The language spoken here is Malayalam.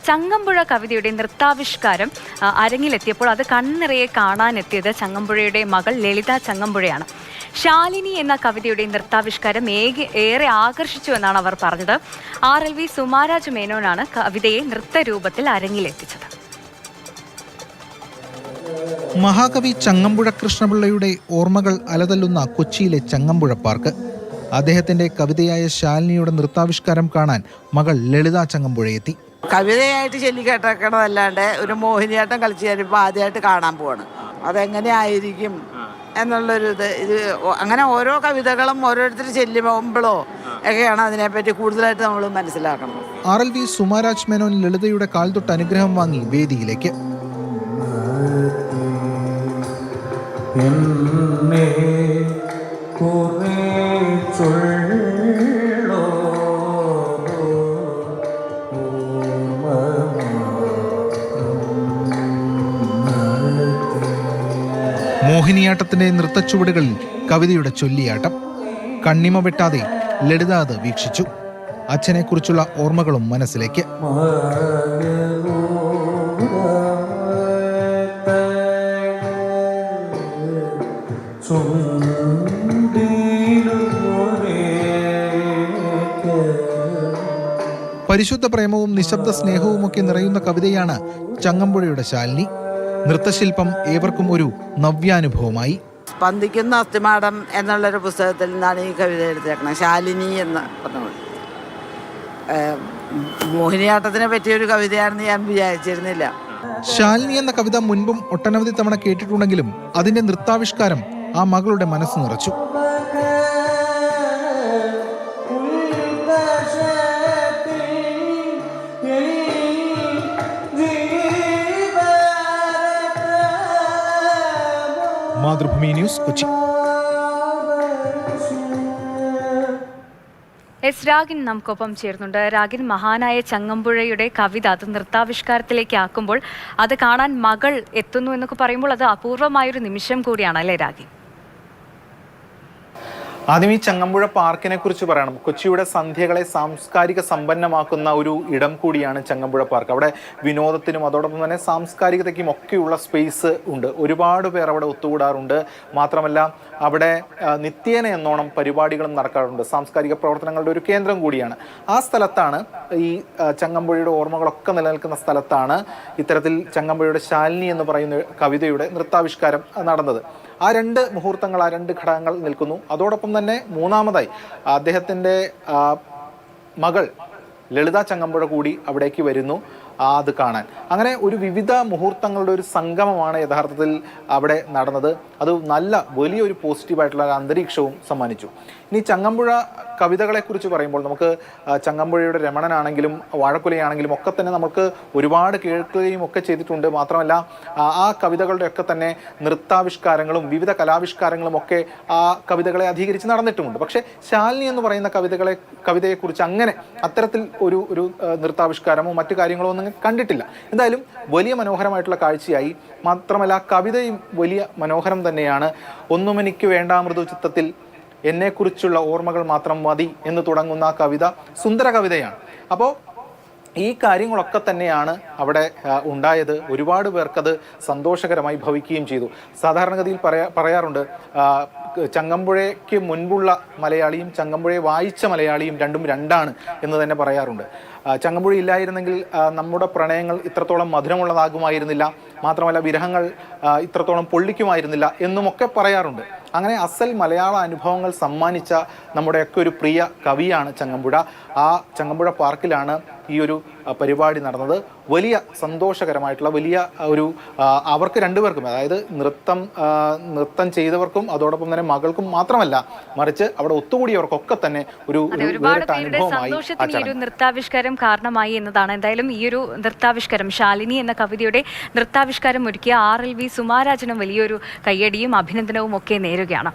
ചങ്ങമ്പുഴ കവിതയുടെ നൃത്താവിഷ്കാരം അരങ്ങിലെത്തിയപ്പോൾ അത് കണ്ണിറയെ കാണാനെത്തിയത് ചങ്ങമ്പുഴയുടെ മകൾ ലളിത ചങ്ങമ്പുഴയാണ്. ശാലിനി എന്ന കവിതയുടെ നൃത്താവിഷ്കാരം ഏറെ ആകർഷിച്ചു എന്നാണ് അവർ പറഞ്ഞത്. RLV സുമാരാജ് മേനോനാണ് കവിതയെ നൃത്തരൂപത്തിൽ അരങ്ങിലെത്തിച്ചത്. മഹാകവി ചങ്ങമ്പുഴ കൃഷ്ണപിള്ളയുടെ ഓർമ്മകൾ അലതല്ലുന്ന കൊച്ചിയിലെ ചങ്ങമ്പുഴ പാർക്ക്. അദ്ദേഹത്തിന്റെ കവിതയായ ശാലിനിയുടെ നൃത്താവിഷ്കാരം കാണാൻ മകൾ ലളിത ചങ്ങമ്പുഴ എത്തി. കവിതയായിട്ട് ചൊല്ലിക്കേട്ടേക്കണതല്ലാണ്ട് ഒരു മോഹിനിയാട്ടം കളിച്ച് കഴിയുമ്പോൾ ആദ്യമായിട്ട് കാണാൻ പോവാണ്. അതെങ്ങനെയായിരിക്കും എന്നുള്ളൊരു ഇത് അങ്ങനെ ഓരോ കവിതകളും ഓരോരുത്തർ ചെല്ലുമ്പോഴോ ഒക്കെയാണ് അതിനെപ്പറ്റി കൂടുതലായിട്ട് നമ്മൾ മനസ്സിലാക്കണം. RLV സുമാരാജ് മേനോൻ ലളിതയുടെ കാൽ തൊട്ട് അനുഗ്രഹം വാങ്ങി വേദിയിലേക്ക്. മോഹിനിയാട്ടത്തിന്റെ നൃത്തച്ചുവടുകളിൽ കവിതയുടെ ചൊല്ലിയാട്ടം. കണ്ണിമ വെട്ടാതെ ലളിത അത് വീക്ഷിച്ചു. അച്ഛനെക്കുറിച്ചുള്ള ഓർമ്മകളും മനസ്സിലേക്ക്. പരിശുദ്ധ പ്രേമവും നിശബ്ദ സ്നേഹവുമൊക്കെ നിറയുന്ന കവിതയാണ് ചങ്ങമ്പുഴയുടെ ശാലിനി. നൃത്തശില്പം ഏവർക്കും ഒരു നവ്യാനുഭവമായി. സ്പന്ദിക്കുന്ന അസ്ഥിമാടം എന്നുള്ളൊരു പുസ്തകത്തിൽ നിന്നാണ് ഈ കവിത എടുത്തേക്കുന്നത്. ശാലിനി എന്ന് പറഞ്ഞു. മോഹിനിയാട്ടത്തിനെ പറ്റിയൊരു കവിതയാണെന്ന് ഞാൻ വിചാരിച്ചിരുന്നില്ല. ശാലിനി എന്ന കവിത മുൻപും ഒട്ടനവധി തവണ കേട്ടിട്ടുണ്ടെങ്കിലും അതിന്റെ നൃത്താവിഷ്കാരം ആ മകളുടെ മനസ്സ് നിറച്ചു. മാതൃഭൂമി ന്യൂസ്, കൊച്ചി. രാഗിൻ നമുക്കൊപ്പം ചേർന്നുണ്ട്. രാഗിൻ, മഹാനായ ചങ്ങമ്പുഴയുടെ കവിത അത് നൃത്താവിഷ്കാരത്തിലേക്ക് ആക്കുമ്പോൾ അത് കാണാൻ മകൾ എത്തുന്നു എന്നൊക്കെ പറയുമ്പോൾ അത് അപൂർവമായൊരു നിമിഷം കൂടിയാണ് അല്ലേ രാഗിൻ? ആദ്യം ഈ ചങ്ങമ്പുഴ പാർക്കിനെ കുറിച്ച് പറയണം. കൊച്ചിയുടെ സന്ധ്യകളെ സാംസ്കാരിക സമ്പന്നമാക്കുന്ന ഒരു ഇടം കൂടിയാണ് ചങ്ങമ്പുഴ പാർക്ക്. അവിടെ വിനോദത്തിനും അതോടൊപ്പം തന്നെ സാംസ്കാരികതയ്ക്കും ഒക്കെയുള്ള സ്പേസ് ഉണ്ട്. ഒരുപാട് പേർ അവിടെ ഒത്തുകൂടാറുണ്ട്. മാത്രമല്ല അവിടെ നിത്യേന എന്നോണം പരിപാടികളും നടക്കാറുണ്ട്. സാംസ്കാരിക പ്രവർത്തനങ്ങളുടെ ഒരു കേന്ദ്രം കൂടിയാണ്. ആ സ്ഥലത്താണ്, ഈ ചങ്ങമ്പുഴയുടെ ഓർമ്മകളൊക്കെ നിലനിൽക്കുന്ന സ്ഥലത്താണ് ഇത്തരത്തിൽ ചങ്ങമ്പുഴയുടെ ശാലിനി എന്ന് പറയുന്ന കവിതയുടെ നൃത്താവിഷ്കാരം നടന്നത്. ആ രണ്ട് മുഹൂർത്തങ്ങൾ, ആ രണ്ട് ഘടകങ്ങൾ നിൽക്കുന്നു. അതോടൊപ്പം തന്നെ മൂന്നാമതായി അദ്ദേഹത്തിൻ്റെ മകൾ ലളിത ചങ്ങമ്പുഴ കൂടി അവിടേക്ക് വരുന്നു അത് കാണാൻ. അങ്ങനെ ഒരു വിവിധ മുഹൂർത്തങ്ങളുടെ ഒരു സംഗമമാണ് യഥാർത്ഥത്തിൽ അവിടെ നടന്നത്. അത് വലിയൊരു പോസിറ്റീവായിട്ടുള്ള അന്തരീക്ഷവും സമ്മാനിച്ചു. ഇനി ചങ്ങമ്പുഴ കവിതകളെക്കുറിച്ച് പറയുമ്പോൾ നമുക്ക് ചങ്ങമ്പുഴയുടെ രമണനാണെങ്കിലും വാഴക്കുലയാണെങ്കിലും ഒക്കെ തന്നെ നമുക്ക് ഒരുപാട് കേൾക്കുകയും ഒക്കെ ചെയ്തിട്ടുണ്ട്. മാത്രമല്ല ആ കവിതകളുടെ ഒക്കെ തന്നെ നൃത്താവിഷ്കാരങ്ങളും വിവിധ കലാവിഷ്കാരങ്ങളും ഒക്കെ ആ കവിതകളെ അധികരിച്ച് നടന്നിട്ടുമുണ്ട്. പക്ഷേ ശാലിനി എന്ന് പറയുന്ന കവിതയെക്കുറിച്ച് അങ്ങനെ അത്തരത്തിൽ ഒരു നൃത്താവിഷ്കാരമോ മറ്റു കാര്യങ്ങളോ ഒന്നും കണ്ടിട്ടില്ല. എന്തായാലും വലിയ മനോഹരമായിട്ടുള്ള കാഴ്ചയായി. മാത്രമല്ല കവിതയും വലിയ മനോഹരം തന്നെയാണ്. ഒന്നുമെനിക്ക് വേണ്ട മൃദു ചിത്തത്തിൽ എന്നെക്കുറിച്ചുള്ള ഓർമ്മകൾ മാത്രം മതി എന്ന് തുടങ്ങുന്ന ആ കവിത സുന്ദര കവിതയാണ്. അപ്പോൾ ഈ കാര്യങ്ങളൊക്കെ തന്നെയാണ് അവിടെ ഉണ്ടായത്. ഒരുപാട് പേർക്കത് സന്തോഷകരമായി ഭവിക്കുകയും ചെയ്തു. സാധാരണഗതിയിൽ പറയാറുണ്ട് ചങ്ങമ്പുഴയ്ക്ക് മുൻപുള്ള മലയാളിയും ചങ്ങമ്പുഴയെ വായിച്ച മലയാളിയും രണ്ടും രണ്ടാണ് എന്ന് തന്നെ പറയാറുണ്ട്. ചങ്ങമ്പുഴ ഇല്ലായിരുന്നെങ്കിൽ നമ്മുടെ പ്രണയങ്ങൾ ഇത്രത്തോളം മധുരമുള്ളതാകുമായിരുന്നില്ല. മാത്രമല്ല വിരഹങ്ങൾ ഇത്രത്തോളം പൊള്ളിക്കുമായിരുന്നില്ല എന്നുമൊക്കെ പറയാറുണ്ട്. അങ്ങനെ അസൽ മലയാള അനുഭവങ്ങൾ സമ്മാനിച്ച നമ്മുടെയൊക്കെ ഒരു പ്രിയ കവിയാണ് ചങ്ങമ്പുഴ. ആ ചങ്ങമ്പുഴ പാർക്കിലാണ് ഈ ഒരു പരിപാടി നടന്നത്. വലിയ സന്തോഷകരമായിട്ടുള്ള അവർക്ക് രണ്ടുപേർക്കും, അതായത് നൃത്തം ചെയ്തവർക്കും അതോടൊപ്പം തന്നെ മകൾക്കും മാത്രമല്ല, മറിച്ച് അവിടെ ഒത്തുകൂടിയവർക്കൊക്കെ തന്നെ ഒരു നൃത്താവിഷ്കാരം കാരണമായി എന്നതാണ്. എന്തായാലും ഈ ഒരു നൃത്താവിഷ്കാരം, ശാലിനി എന്ന കവിതയുടെ നൃത്താവിഷ്കാരം ഒരുക്കിയ RLV സുമാരാജനും വലിയൊരു കയ്യടിയും അഭിനന്ദനവും ഒക്കെ നേരുകയാണ്.